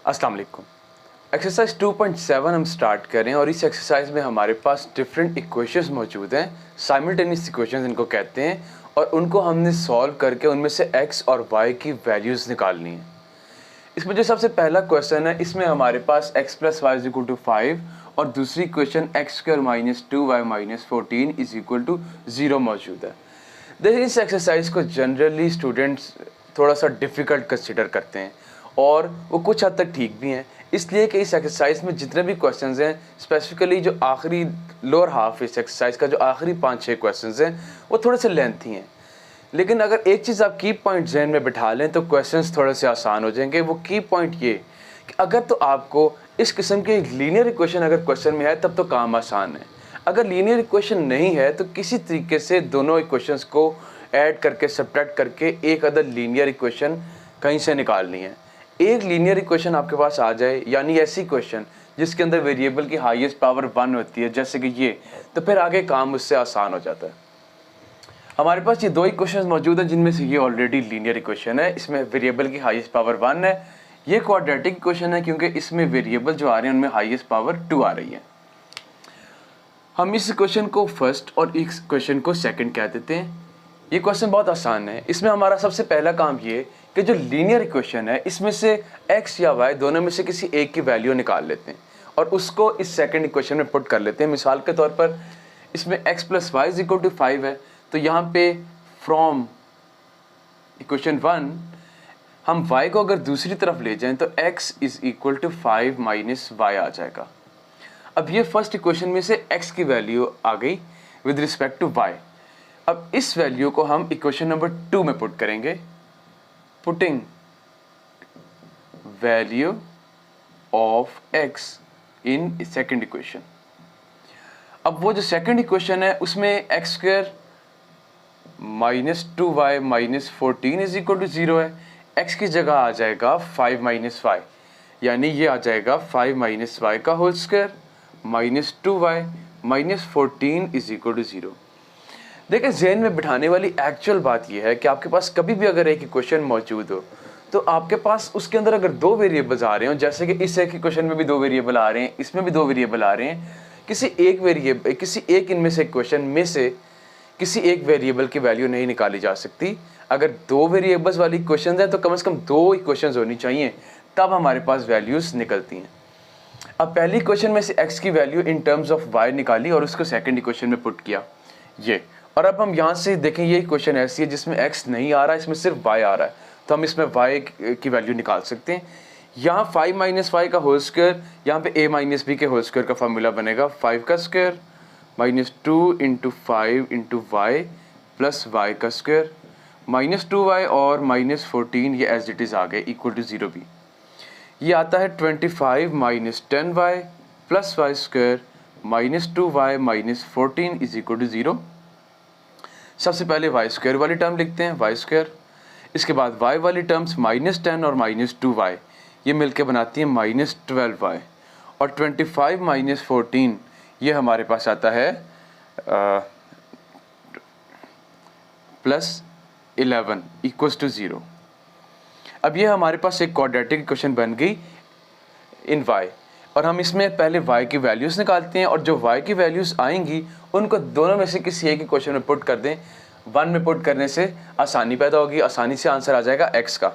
अस्सलाम वालेकुम। एक्सरसाइज 2.7 हम स्टार्ट करें और इस एक्सरसाइज में हमारे पास डिफरेंट इक्वेशंस मौजूद हैं, साइमल्टेनियस इक्वेशंस इनको कहते हैं, और उनको हमने सॉल्व करके उनमें से x और y की वैल्यूज़ निकालनी है। इसमें जो सबसे पहला क्वेश्चन है, इसमें हमारे पास x + y = 5 और दूसरी इक्वेशन x² - 2y - 14 = 0 मौजूद है। देखिए, इस एक्सरसाइज को जनरली स्टूडेंट्स थोड़ा सा डिफ़िकल्ट कंसिडर करते हैं और वो कुछ हद तक ठीक भी हैं, इसलिए कि इस एक्सरसाइज में जितने भी क्वेश्चंस हैं, स्पेसिफिकली जो आखिरी लोअर हाफ इस एक्सरसाइज का जो आखिरी 5-6 क्वेश्चंस हैं, वो थोड़े से लेंथी हैं। लेकिन अगर एक चीज़ आप की पॉइंट जहन में बिठा लें तो क्वेश्चंस थोड़े से आसान हो जाएंगे। वो की पॉइंट ये कि अगर तो आपको इस किस्म के लीनियर इक्वेशन अगर क्वेश्चन में है तब तो काम आसान है। अगर लीनियर इक्वेशन नहीं है तो किसी तरीके से दोनों इक्वेशंस को ऐड करके सब्ट्रैक्ट करके एक अदर लीनियर इक्वेशन कहीं से निकालनी है। एक लीनियर इक्वेशन आपके पास आ जाए, यानी ऐसी इक्वेशन जिसके अंदर वेरिएबल की हाईएस्ट पावर 1 होती है, जैसे कि ये, तो फिर आगे काम उससे आसान हो जाता है। हमारे पास ये दो इक्वेशंस मौजूद हैं जिनमें से ये ऑलरेडी लीनियर इक्वेशन है। इसमें वेरिएबल की हाईएस्ट पावर 1 है। ये क्वाड्रेटिक इक्वेशन है क्योंकि इसमें वेरिएबल जो आ रहे हैं उनमें हाईएस्ट पावर 2 आ रही है। हम इस इक्वेशन को फर्स्ट और इस इक्वेशन को सेकंड कह देते हैं। ये क्वेश्चन बहुत आसान है। इसमें हमारा सबसे पहला काम ये कि जो लीनियर इक्वेशन है इसमें से x या y दोनों में से किसी एक की वैल्यू निकाल लेते हैं और उसको इस सेकंड इक्वेशन में पुट कर लेते हैं। मिसाल के तौर पर इसमें x + y = 5 है, तो यहाँ पे फ्रॉम इक्वेशन 1 हम y को अगर दूसरी तरफ ले जाएं तो x = 5 - y आ जाएगा। अब ये फर्स्ट इक्वेशन में से x की वैल्यू आ गई विद रिस्पेक्ट टू y। अब इस वैल्यू को हम इक्वेशन नंबर 2 में पुट करेंगे। Putting value of x in second equation. अब वो जो सेकंड इक्वेशन है उसमें x² - 2y - 14 = 0 है। x की जगह आ जाएगा 5 - y, यानी ये आ जाएगा 5 - y का होल स्क्वायर - 2y - 14 = 0। देखिए, ज़हन में बिठाने वाली एक्चुअल बात यह है कि आपके पास कभी भी अगर एक इक्वेशन मौजूद हो तो आपके पास उसके अंदर अगर दो वेरिएबल्स आ रहे हो, जैसे कि इस एक इक्वेशन में भी दो वेरिएबल आ रहे हैं, इसमें भी दो वेरिएबल आ रहे हैं, किसी एक इनमें से इक्वेशन में से किसी एक वेरिएबल की वैल्यू नहीं निकाली जा सकती। अगर दो वेरिएबल्स वाली इक्वेशन है तो कम से कम दो इक्वेशंस होनी चाहिए, तब हमारे पास वैल्यूज़ निकलती हैं। अब पहली इक्वेशन में से x की value in terms of y निकाली और उसको सेकंड इक्वेशन में पुट किया ये। और अब हम यहाँ से देखें, ये इक्वेशन ऐसी है जिसमें x नहीं आ रहा है, इसमें सिर्फ y आ रहा है, तो हम इसमें y की वैल्यू निकाल सकते हैं। यहाँ 5 - y का होल स्क्वायर, यहाँ पे a - b के होल स्क्वायर का फार्मूला बनेगा 5 का स्क्वायर -2 × 5 × y प्लस y का स्क्वायर -2y और -14, ये एज इट इज़ आ गए = 0 भी। ये आता है 25 - 10y plus y square -2y - 14 = 0। सबसे पहले y स्क्वायर वाली टर्म लिखते हैं, y स्क्वायर। इसके बाद y वाली टर्म्स -10 और -2y, ये मिलके बनाती हैं -12y, और 25 - 14 ये हमारे पास आता है +11 = 0। अब ये हमारे पास एक क्वाड्रेटिक इक्वेशन बन गई इन y, और हम इसमें पहले y की वैल्यूज़ निकालते हैं और जो y की वैल्यूज़ आएंगी उनको दोनों में से किसी एक इक्वेशन में पुट कर दें। 1 में पुट करने से आसानी पैदा होगी, आसानी से आंसर आ जाएगा x का।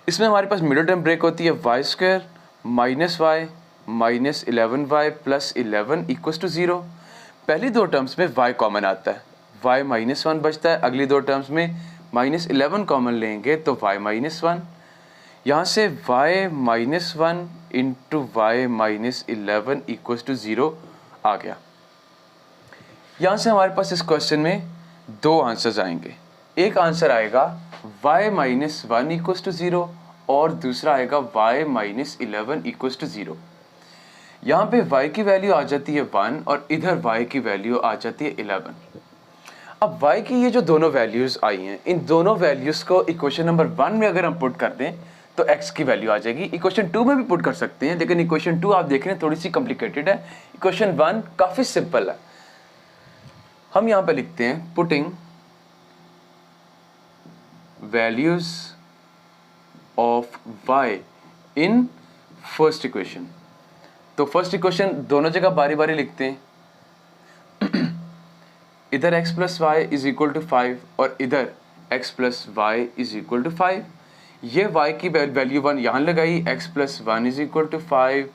इसमें हमारे पास मिडिल टर्म ब्रेक होती है y square -y - 11y plus 11 = 0। पहली दो टर्म्स में y कॉमन आता है, y -1 बचता है। अगली दो टर्म्स में -11 कॉमन लेंगे तो y -1, यहाँ से y -1 × y - 11 = 0 आ गया। यहाँ से हमारे पास इस क्वेश्चन में दो आंसर्स आएंगे। एक आंसर आएगा y - 1 = 0 और दूसरा आएगा y - 11 = 0। यहाँ पे y की वैल्यू आ जाती है 1 और इधर y की वैल्यू आ जाती है 11। अब y की ये जो दोनों वैल्यूज़ आई हैं, इन दोनों वैल्यूज़ को इक्वेशन नंबर 1 में अगर हम पुट कर दें तो x की वैल्यू आ जाएगी। इक्वेशन 2 में भी पुट कर सकते हैं, लेकिन इक्वेशन 2 आप देख रहे हैं थोड़ी सी कॉम्प्लिकेटेड है। इक्वेशन 1 काफ़ी सिंपल है। हम यहाँ पे लिखते हैं putting values of y in first equation. तो फर्स्ट इक्वेशन दोनों जगह बारी बारी लिखते हैं। इधर x plus y is equal to 5 और इधर x plus y is equal to 5। ये y की वैल्यू 1 यहाँ लगाई, x plus 1 is equal to 5,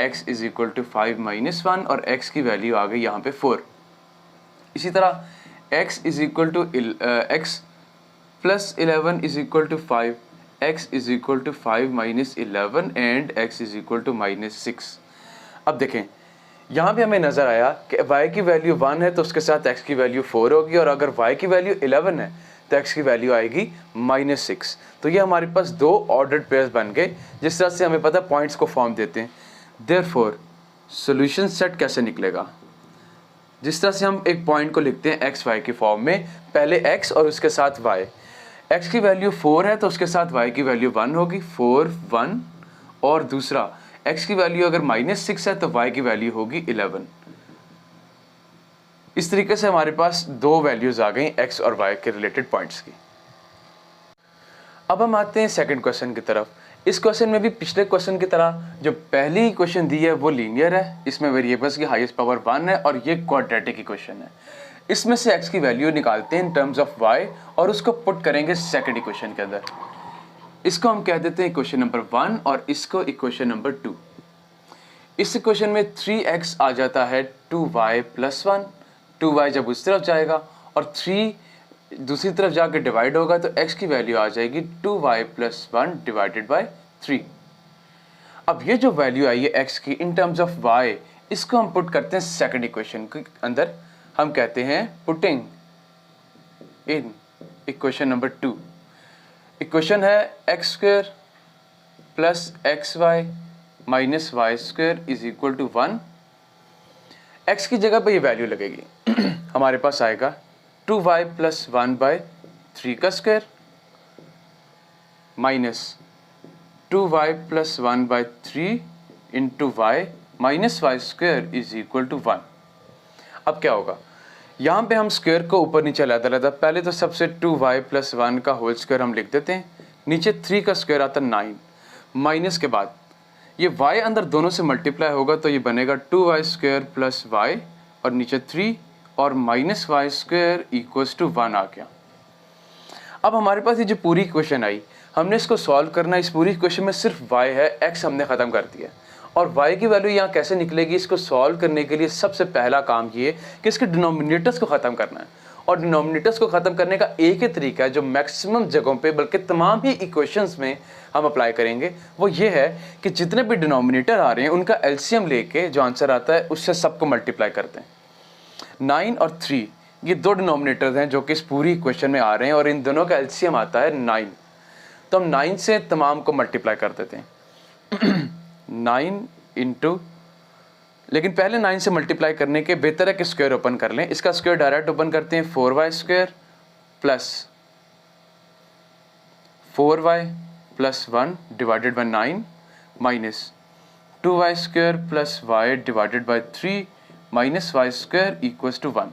x is equal to 5 minus 1 और x की वैल्यू आ गई यहाँ पे 4। इसी तरह x is equal to x plus 11 is equal to 5, x is equal to 5 minus 11 and x is equal to minus 6। अब देखें यहाँ पे हमें नज़र आया कि y की वैल्यू 1 है तो उसके साथ x की वैल्यू 4 होगी, और अगर y की वैल्यू 11 है तो x की वैल्यू आएगी माइनस 6। तो ये हमारे पास दो ऑर्डर्ड पेयर्स बन गए, जिस तरह से हमें पता है पॉइंट्स को फॉर्म देते हैं। देयरफॉर सॉल्यूशन सेट कैसे निकलेगा? जिस तरह से हम एक पॉइंट को लिखते हैं x y की फॉर्म में, पहले x और उसके साथ y। x की वैल्यू 4 है तो उसके साथ y की वैल्यू 1 होगी, 4 1, और दूसरा x की वैल्यू अगर माइनस 6 है तो y की वैल्यू होगी 11। इस तरीके से हमारे पास दो वैल्यूज आ गई x और y के रिलेटेड पॉइंट्स की। अब हम आते हैं सेकंड क्वेश्चन की तरफ। इस क्वेश्चन में भी पिछले क्वेश्चन की तरह जो पहली इक्वेशन दी है वो लीनियर है, इसमें वेरिएबल्स की हाईएस्ट पावर 1 है और ये क्वाड्रेटिक इक्वेशन है। इसमें से x की वैल्यू निकालते हैं इन टर्म्स ऑफ y और उसको पुट करेंगे सेकंड इक्वेशन के अंदर। इसको हम कह देते हैं इक्वेशन नंबर 1 और इसको इक्वेशन नंबर 2। इस इक्वेशन में 3x आ जाता है 2y प्लस 1, 2y जब उस तरफ जाएगा और 3 दूसरी तरफ जाकर डिवाइड होगा तो x की वैल्यू आ जाएगी 2y प्लस 1 डिवाइडेड बाय 3। अब ये जो वैल्यू आई है x की इन टर्म्स ऑफ y, इसको हम पुट करते हैं सेकंड इक्वेशन के अंदर। हम कहते हैं putting in equation number 2। Equation है X square plus x Y minus Y square is equal to 1। X की जगह पे ये वैल्यू लगेगी हमारे पास आएगा 2y प्लस 1 बाय 3 का square minus 2y plus 1 by 3 into y minus Y square is equal to 1। अब क्या होगा, यहाँ पे हम स्क्वायर को ऊपर नीचे लाता पहले तो सबसे 2y प्लस 1 का होल स्क्वायर हम लिख देते हैं, नीचे 3 का स्क्वायर आता 9, माइनस के बाद ये y अंदर दोनों से मल्टीप्लाई होगा तो ये बनेगा 2y स्क्वायर प्लस y और नीचे 3 और minus Y square equals to 1 आ गया। अब हमारे पास ये जो पूरी इक्वेशन आई, हमने इसको सॉल्व करना है। इस पूरी इक्वेशन में सिर्फ y है, x हमने ख़त्म कर दिया और y की वैल्यू यहाँ कैसे निकलेगी, इसको सॉल्व करने के लिए सबसे पहला काम ये कि इसके डिनोमिनेटर्स को ख़त्म करना है। और डिनोमिनेटर्स को ख़त्म करने का एक ही तरीका है जो मैक्सिमम जगहों पे बल्कि तमाम ही इक्वेशंस में हम अप्लाई करेंगे, वो ये है कि जितने भी डिनोमिनेटर आ रहे हैं उनका एलसीएम लेके जो आंसर आता है उससे सबको मल्टीप्लाई करते हैं। 9 और 3 ये दो डिनोमिनेटर्स हैं जो कि इस पूरी इक्वेशन में आ रहे हैं और इन दोनों का एलसीएम आता है 9। तो हम 9 से तमाम को मल्टीप्लाई कर देते हैं 9 इंटू, लेकिन पहले 9 से मल्टीप्लाई करने के बेहतर है कि स्क्वायर ओपन कर लें। इसका स्क्वायर डायरेक्ट ओपन करते हैं 4y square plus 4y plus 1 divided by 9 minus 2y square plus y divided by 3 minus Y square equals to 1।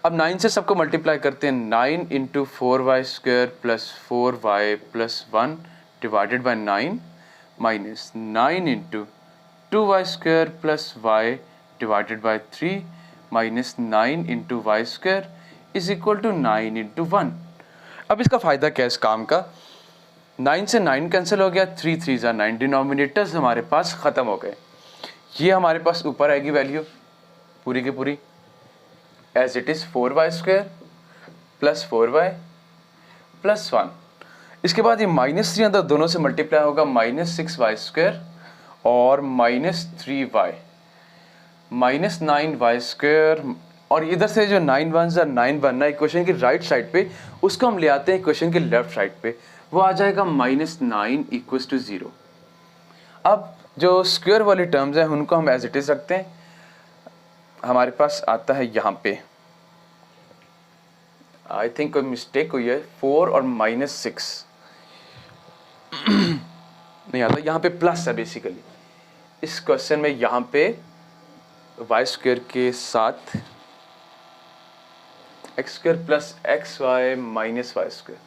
अब 9 से सबको मल्टीप्लाई करते हैं, 9 into 4y square plus 4y plus 1 divided by 9 minus 9 into 2y square plus y divided by 3 minus 9 into y square is equal to 9 into 1। अब इसका फ़ायदा क्या है इस काम का, 9 से 9 कैंसिल हो गया, 3 3 9, डिनोमिनेटर्स हमारे पास ख़त्म हो गए। ये हमारे पास ऊपर आएगी वैल्यू पूरी की पूरी as it is 4y square plus 4y plus 1। इसके बाद ये माइनस 3 अंदर दोनों से मल्टीप्लाई होगा, माइनस 6y स्क्वायर और minus 3y minus 9y square. और इधर से जो 9 1 9 बनना है इक्वेशन की राइट साइड पे, उसको हम ले आते हैं इक्वेशन की लेफ्ट साइड पे, वो आ जाएगा माइनस 9 इक्वल्स टू 0। अब जो स्क्वायर वाली टर्म्स हैं उनको हम एज इट इज़ रखते हैं। हमारे पास आता है यहाँ पे, आई थिंक कोई मिस्टेक हुई है, 4 और माइनस 6 नहीं आता, यहाँ पे प्लस है बेसिकली। इस क्वेश्चन में यहाँ पे वाई स्क्वायर के साथ x square plus x Y minus Y square,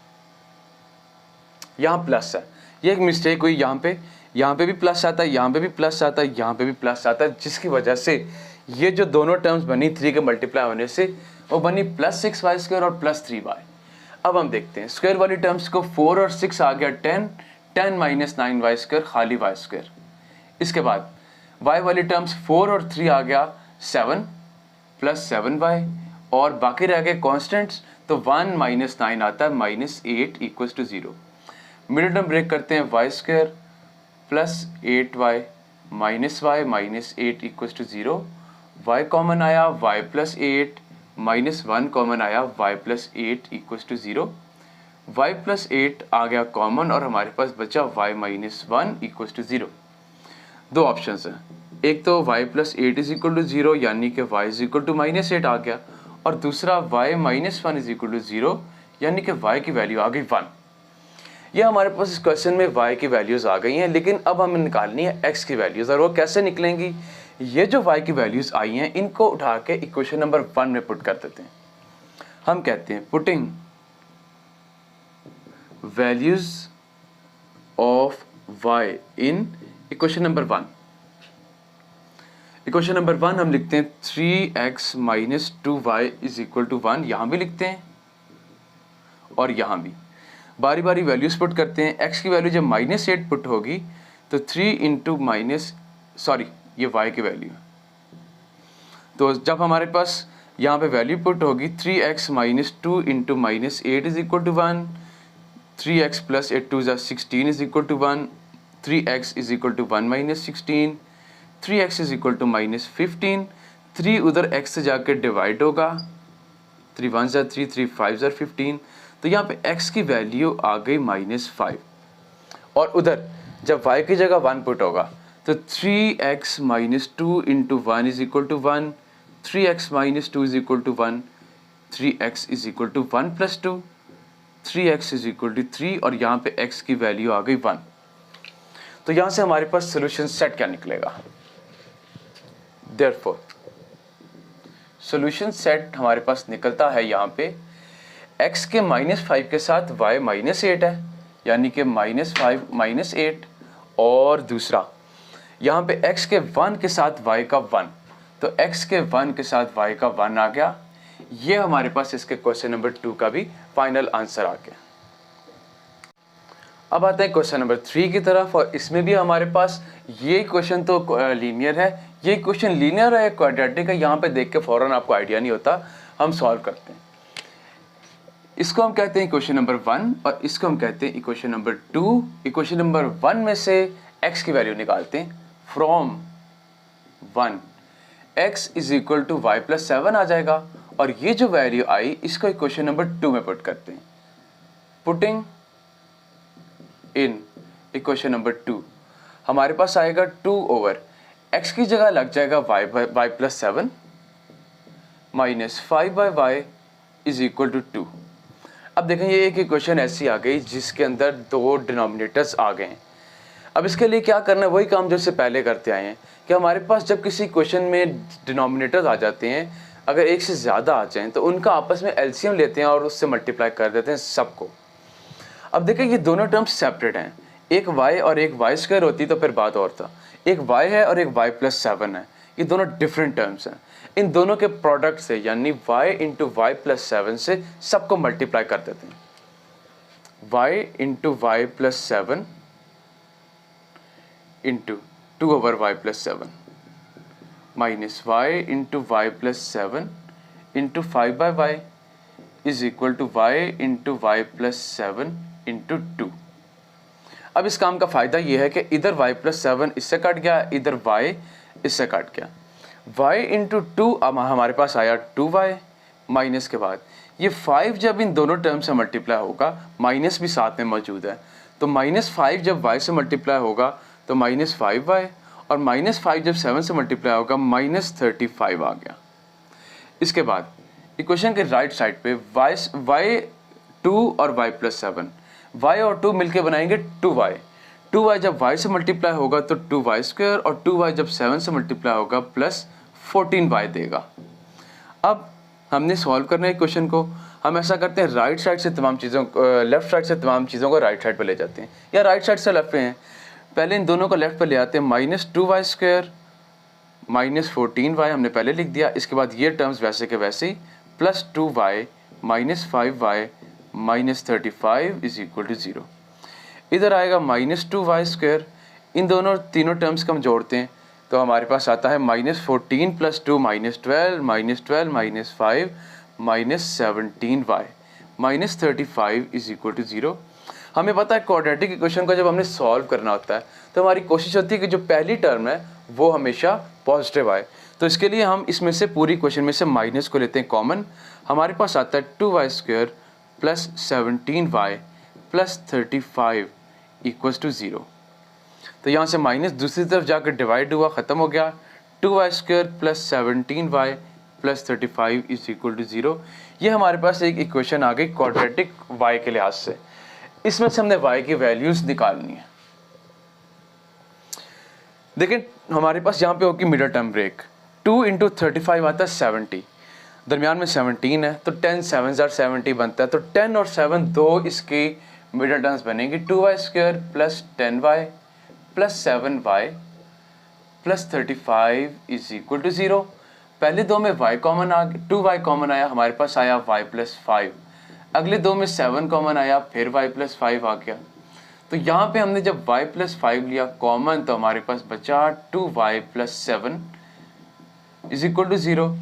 यहाँ प्लस है, ये एक मिस्टेक हुई यहाँ पे। यहाँ पे भी प्लस आता है, यहाँ पे भी प्लस आता है, यहाँ पे भी प्लस आता है, जिसकी वजह से ये जो दोनों टर्म्स बनी 3 के मल्टीप्लाई होने से वो बनी +6y² और +3y। अब हम देखते हैं स्क्वायर वाली टर्म्स को, 4 और 6 आ गया 10, 10 - 9y² खाली y²। इसके बाद y वाली टर्म्स 4 और 3 आ गया 7 + 7y, और बाकी रह गए कॉन्स्टेंट्स, तो 1 - 9 आता है -8 = 0। मिडिल टर्म ब्रेक करते हैं, y² + 8y -y -8 = 0। y common आया, y + 8 -1 कॉमन आया, y + 8 = 0। y + 8 आ गया कॉमन और हमारे पास बचा y - 1 = 0। दो ऑप्शंस हैं, एक तो y + 8 = 0 यानी कि y = -8 आ गया, और दूसरा y - 1 = 0 यानी कि y की वैल्यू आ गई 1। ये हमारे पास इस क्वेश्चन में y की वैल्यूज़ आ गई हैं, लेकिन अब हमें निकालनी है x की वैल्यूज़, और वो कैसे निकलेंगी? ये जो y की वैल्यूज़ आई हैं इनको उठा के इक्वेशन नंबर 1 में पुट कर देते हैं। हम कहते हैं putting values of y in equation number 1। Equation number 1 हम लिखते हैं 3x - 2y = 1, यहाँ भी लिखते हैं और यहाँ भी बारी बारी वैल्यूज पुट करते हैं। x की वैल्यू जब -8 पुट होगी तो 3 × ये y की वैल्यू, तो जब हमारे पास यहाँ पे वैल्यू पुट होगी 3x - 2 × -8 = 1, 3x + 8 = 16 = 1, 3x = 1 - 16, 3x = -15, 3 उधर x से जाकर डिवाइड होगा, 3 1 = 3, 3 5 = 15, तो यहाँ पे x की वैल्यू आ गई -5, और उधर जब y की जगह 1 पुट होगा तो 3x - 2 × 1 = 1, 3x - 2 = 1, 3x = 1 + 2, 3x = 3, और यहाँ पे x की वैल्यू आ गई 1। तो यहाँ से हमारे पास सोल्यूशन सेट क्या निकलेगा? देयरफॉर सोल्यूशन सेट हमारे पास निकलता है यहाँ पे x के -5 के साथ y -8 है, यानी कि -5 - 8, और दूसरा यहाँ पे x के 1 के साथ y का 1, तो x के 1 के साथ y का 1 आ गया। ये हमारे पास इसके क्वेश्चन नंबर 2 का भी फाइनल आंसर आ गया। अब आते हैं क्वेश्चन नंबर 3 की तरफ, और इसमें भी हमारे पास ये क्वेश्चन तो लीनियर है। ये क्वेश्चन लीनियर है, क्वाड्रेटिक है, यहाँ पे देख के फौरन आपको आइडिया नहीं होता, हम सॉल्व करते हैं। इसको हम कहते हैं इक्वेशन नंबर 1 और इसको हम कहते हैं इक्वेशन नंबर 2। इक्वेशन नंबर 1 में से x की वैल्यू निकालते हैं, फ्रॉम 1 x = y + 7 आ जाएगा, और ये जो वैल्यू आई इसको इक्वेशन नंबर 2 में पुट करते हैं। पुटिंग इन इक्वेशन नंबर 2 हमारे पास आएगा 2 x की जगह लग जाएगा y + 7 -5/y = 2। अब देखें ये एक इक्वेशन ऐसी आ गई जिसके अंदर दो डिनोमिनेटर्स आ गए हैं। अब इसके लिए क्या करना है, वही काम जो इससे पहले करते आए हैं कि हमारे पास जब किसी क्वेश्चन में डिनोमिनेटर्स आ जाते हैं, अगर एक से ज़्यादा आ जाएं तो उनका आपस में एलसीएम लेते हैं और उससे मल्टीप्लाई कर देते हैं सबको। अब देखें ये दोनों टर्म्स सेपरेट हैं, एक y और एक y² होती तो फिर बात और था। एक y है और एक y + 7 है, ये दोनों डिफरेंट टर्म्स हैं। इन दोनों के प्रोडक्ट से यानी y × y + 7 से सबको मल्टीप्लाई कर देते हैं। y × y + 7 × 2/y + 7 minus y × y + 7 × 5/y = y × y + 7 × 2। अब इस काम का फ़ायदा ये है कि इधर y + 7 इससे कट गया, इधर y इससे कट गया। y × 2 अब हमारे पास आया 2y, माइनस के बाद ये 5 जब इन दोनों टर्म से मल्टीप्लाई होगा, माइनस भी साथ में मौजूद है, तो -5 जब y से मल्टीप्लाई होगा तो -5y, और -5 जब 7 से मल्टीप्लाई होगा -35 आ गया। इसके बाद इक्वेशन के राइट साइड पे y 2 और y + 7, y और 2 मिलके बनाएंगे 2y। 2y जब y से मल्टीप्लाई होगा तो 2y², और 2y जब 7 से मल्टीप्लाई होगा प्लस 14y देगा। अब हमने सॉल्व करना है क्वेश्चन को, हम ऐसा करते हैं लेफ्ट साइड से तमाम चीज़ों को राइट साइड पे ले जाते हैं, या राइट साइड से लेफ्ट पे हैं। पहले इन दोनों को लेफ्ट पर ले आते हैं, -2y² -14y हमने पहले लिख दिया। इसके बाद ये टर्म्स वैसे के वैसे ही, +2y -5y -35 is equal to 0। इधर आएगा -2y²। इन दोनों तीनों टर्म्स को हम जोड़ते हैं तो हमारे पास आता है -14 + 2 -12 -12 -5 -17y -35 इज इक्वल टू 0। हमें पता है क्वाड्रेटिक इक्वेशन को जब हमने सॉल्व करना होता है तो हमारी कोशिश होती है कि जो पहली टर्म है वो हमेशा पॉजिटिव आए। तो इसके लिए हम इसमें से पूरी इक्वेशन में से माइनस को लेते हैं कॉमन। हमारे पास आता है 2y² + 17y + 35 = 0। तो यहाँ से माइनस दूसरी तरफ जाकर डिवाइड हुआ, ख़त्म हो गया। 2y² + 17y + 35 = 0। ये हमारे पास एक इक्वेशन आ गई क्वाड्रेटिक y के लिहाज से। इसमें से हमने y की वैल्यूज निकालनी है। देखिए हमारे पास यहाँ पे होगी मिडल टर्म ब्रेक। 2 × 35 आता है 70, दरमियान में 17 है तो 10 7 = 70 बनता है। तो 10 और 7 दो इसकी मिडल टर्म्स बनेंगी। 2y² + 10y + 7y + 35 = 0। पहले दो में y कॉमन आ गया, 2y कॉमन आया, हमारे पास आया y + 5। अगले दो में 7 कॉमन आया, फिर y + 5 आ गया। तो यहाँ पे हमने जब y + 5 लिया कॉमन तो हमारे पास बचा 2y + 7 = 0।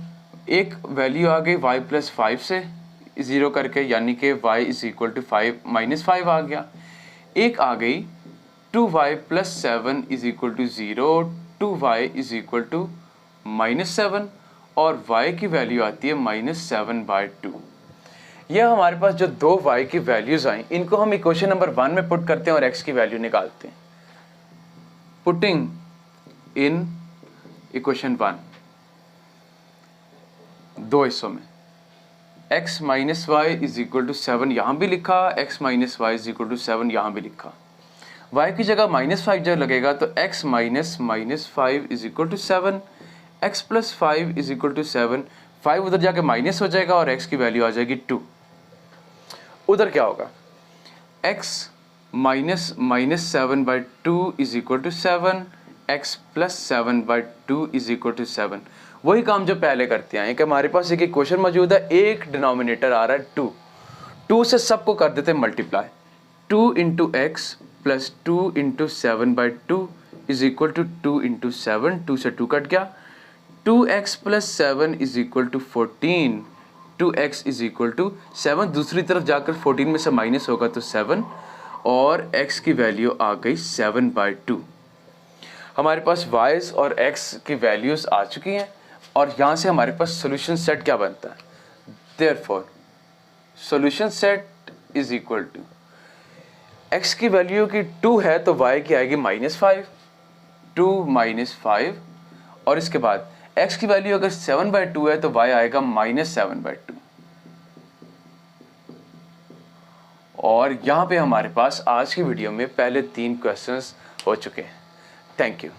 एक वैल्यू आ गई y + 5 से 0 करके, यानी कि y = 5 - 5 आ गया। एक आ गई 2y + 7 = 0, 2y = -7 और y की वैल्यू आती है -7/2। यह हमारे पास जो दो y की वैल्यूज आई इनको हम इक्वेशन नंबर 1 में पुट करते हैं और x की वैल्यू निकालते हैं। पुटिंग इन इक्वेशन 1 दो हिस्सों में, x - y = 7 यहाँ भी लिखा, x - y = 7 यहाँ भी लिखा। y की जगह -5 जब लगेगा तो x - -5 = 7, x + 5 = 7। 5 उधर जाके माइनस हो जाएगा और x की वैल्यू आ जाएगी 2। उधर क्या होगा, x - -7/2 = 7, x + 7/2 = 7। वही काम जो पहले करते हैं कि हमारे पास एक इक्वेशन मौजूद है, एक डिनोमिनेटर आ रहा है 2, 2 से सबको कर देते हैं मल्टीप्लाई। 2 × x + 2 × 7/2 = 2 × 7, 2 से 2 कट गया। 2x + 7 = 14, 2x = 7, दूसरी तरफ जाकर 14 में से माइनस होगा तो 7 और x की वैल्यू आ गई 7/2। हमारे पास y और x की वैल्यूज आ चुकी हैं और यहाँ से हमारे पास सोल्यूशन सेट क्या बनता है। Therefore solution set is equal to, x की वैल्यू की 2 है तो y की आएगी -5, 2 - 5 और इसके बाद x की वैल्यू अगर 7/2 है तो y आएगा -7/2। और यहाँ पे हमारे पास आज की वीडियो में पहले 3 क्वेश्चंस हो चुके हैं। Thank you.